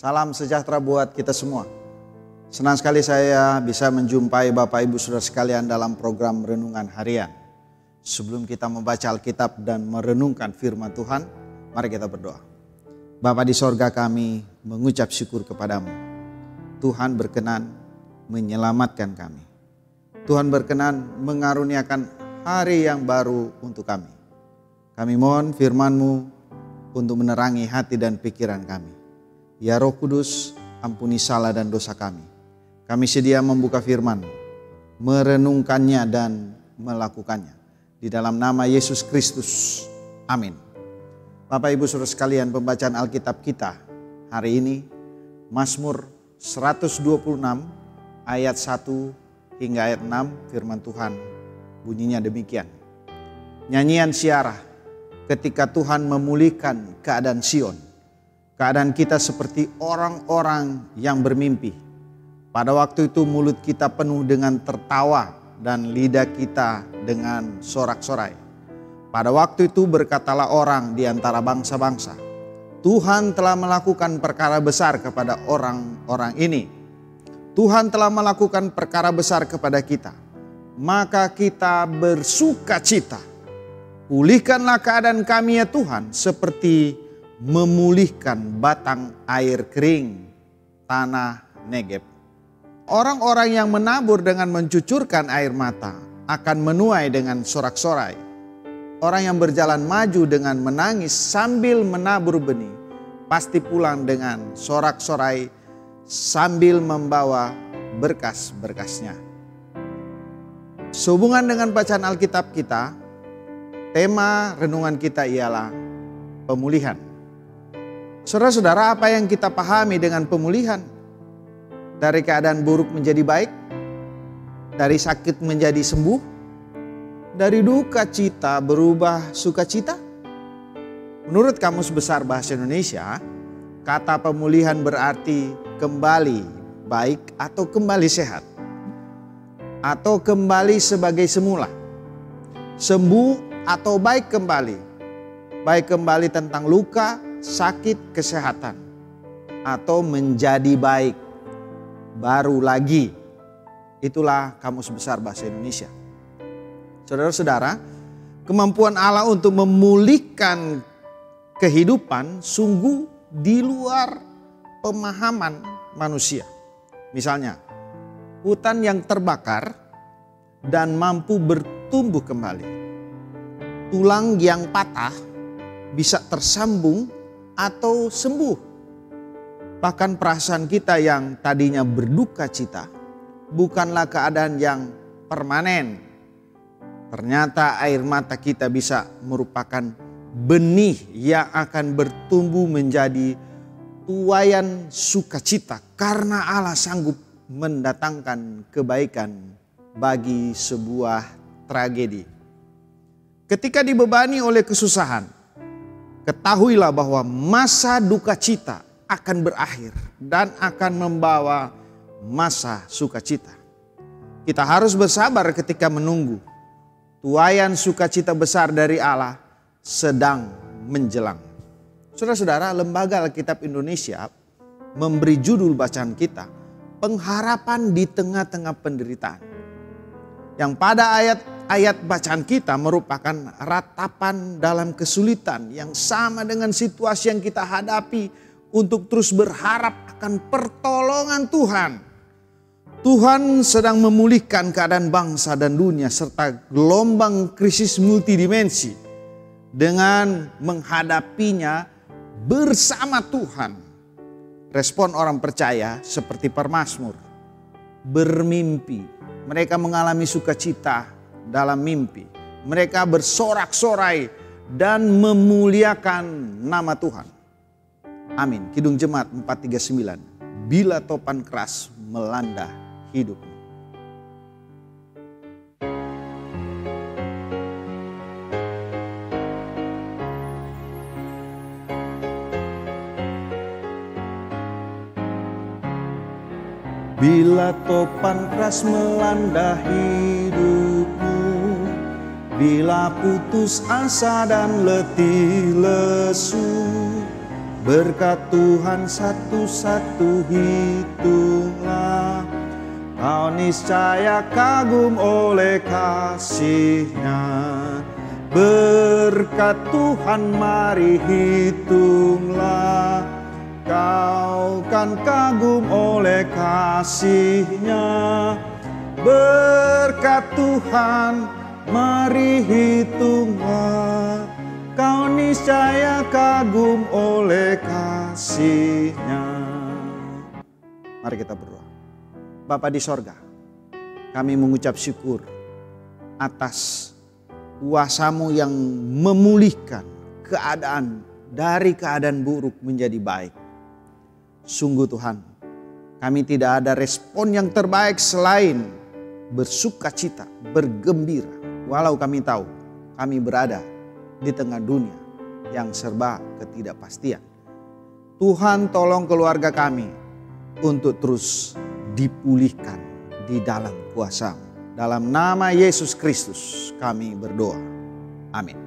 Salam sejahtera buat kita semua. Senang sekali saya bisa menjumpai Bapak Ibu Saudara sekalian dalam program Renungan Harian. Sebelum kita membaca Alkitab dan merenungkan firman Tuhan, mari kita berdoa. Bapa di sorga, kami mengucap syukur kepadamu. Tuhan berkenan menyelamatkan kami. Tuhan berkenan mengaruniakan hari yang baru untuk kami. Kami mohon firman-Mu untuk menerangi hati dan pikiran kami. Ya Roh Kudus, ampuni salah dan dosa kami. Kami sedia membuka firman, merenungkannya dan melakukannya. Di dalam nama Yesus Kristus. Amin. Bapak Ibu Saudara sekalian, pembacaan Alkitab kita hari ini Mazmur 126 ayat 1 hingga ayat 6, firman Tuhan bunyinya demikian. Nyanyian siarah ketika Tuhan memulihkan keadaan Sion. Keadaan kita seperti orang-orang yang bermimpi. Pada waktu itu mulut kita penuh dengan tertawa dan lidah kita dengan sorak-sorai. Pada waktu itu berkatalah orang di antara bangsa-bangsa, Tuhan telah melakukan perkara besar kepada orang-orang ini. Tuhan telah melakukan perkara besar kepada kita. Maka kita bersuka cita. Pulihkanlah keadaan kami ya Tuhan, seperti memulihkan batang air kering tanah Negeb. Orang-orang yang menabur dengan mencucurkan air mata akan menuai dengan sorak-sorai. Orang yang berjalan maju dengan menangis sambil menabur benih pasti pulang dengan sorak-sorai sambil membawa berkas-berkasnya. Sehubungan dengan bacaan Alkitab kita, tema renungan kita ialah pemulihan. Saudara-saudara, apa yang kita pahami dengan pemulihan? Dari keadaan buruk menjadi baik? Dari sakit menjadi sembuh? Dari duka cita berubah sukacita? Menurut Kamus Besar Bahasa Indonesia, kata pemulihan berarti kembali baik atau kembali sehat. Atau kembali sebagai semula. Sembuh atau baik kembali. Baik kembali tentang luka, sakit, kesehatan, atau menjadi baik, baru lagi. Itulah Kamus Besar Bahasa Indonesia. Saudara-saudara, kemampuan Allah untuk memulihkan kehidupan sungguh di luar pemahaman manusia. Misalnya, hutan yang terbakar dan mampu bertumbuh kembali. Tulang yang patah bisa tersambung atau sembuh. Bahkan perasaan kita yang tadinya berduka cita bukanlah keadaan yang permanen. Ternyata air mata kita bisa merupakan benih yang akan bertumbuh menjadi tuaian sukacita karena Allah sanggup mendatangkan kebaikan bagi sebuah tragedi. Ketika dibebani oleh kesusahan, ketahuilah bahwa masa duka cita akan berakhir dan akan membawa masa sukacita. Kita harus bersabar ketika menunggu. Tuaian sukacita besar dari Allah sedang menjelang. Saudara-saudara, Lembaga Alkitab Indonesia memberi judul bacaan kita, Pengharapan di Tengah-Tengah Penderitaan. Yang pada ayat bacaan kita merupakan ratapan dalam kesulitan yang sama dengan situasi yang kita hadapi untuk terus berharap akan pertolongan Tuhan. Tuhan sedang memulihkan keadaan bangsa dan dunia serta gelombang krisis multidimensi dengan menghadapinya bersama Tuhan. Respon orang percaya seperti pemazmur, bermimpi. Mereka mengalami sukacita dalam mimpi. Mereka bersorak-sorai dan memuliakan nama Tuhan. Amin. Kidung Jemaat 439. Bila topan keras melanda hidupmu. Bila topan keras melanda hidupmu, bila putus asa dan letih lesu, Berkat Tuhan satu-satu hitunglah, kau niscaya kagum oleh kasih-Nya. Berkat Tuhan mari hitunglah, kau kan kagum oleh kasih-Nya. Berkat Tuhan mari hitunglah, kau niscaya kagum oleh kasih-Nya. Mari kita berdoa. Bapa di sorga, kami mengucap syukur atas kuasa-Mu yang memulihkan keadaan dari keadaan buruk menjadi baik. Sungguh Tuhan, kami tidak ada respon yang terbaik selain bersukacita, bergembira. Walau kami tahu kami berada di tengah dunia yang serba ketidakpastian. Tuhan tolong keluarga kami untuk terus dipulihkan di dalam kuasa-Mu. Dalam nama Yesus Kristus kami berdoa. Amin.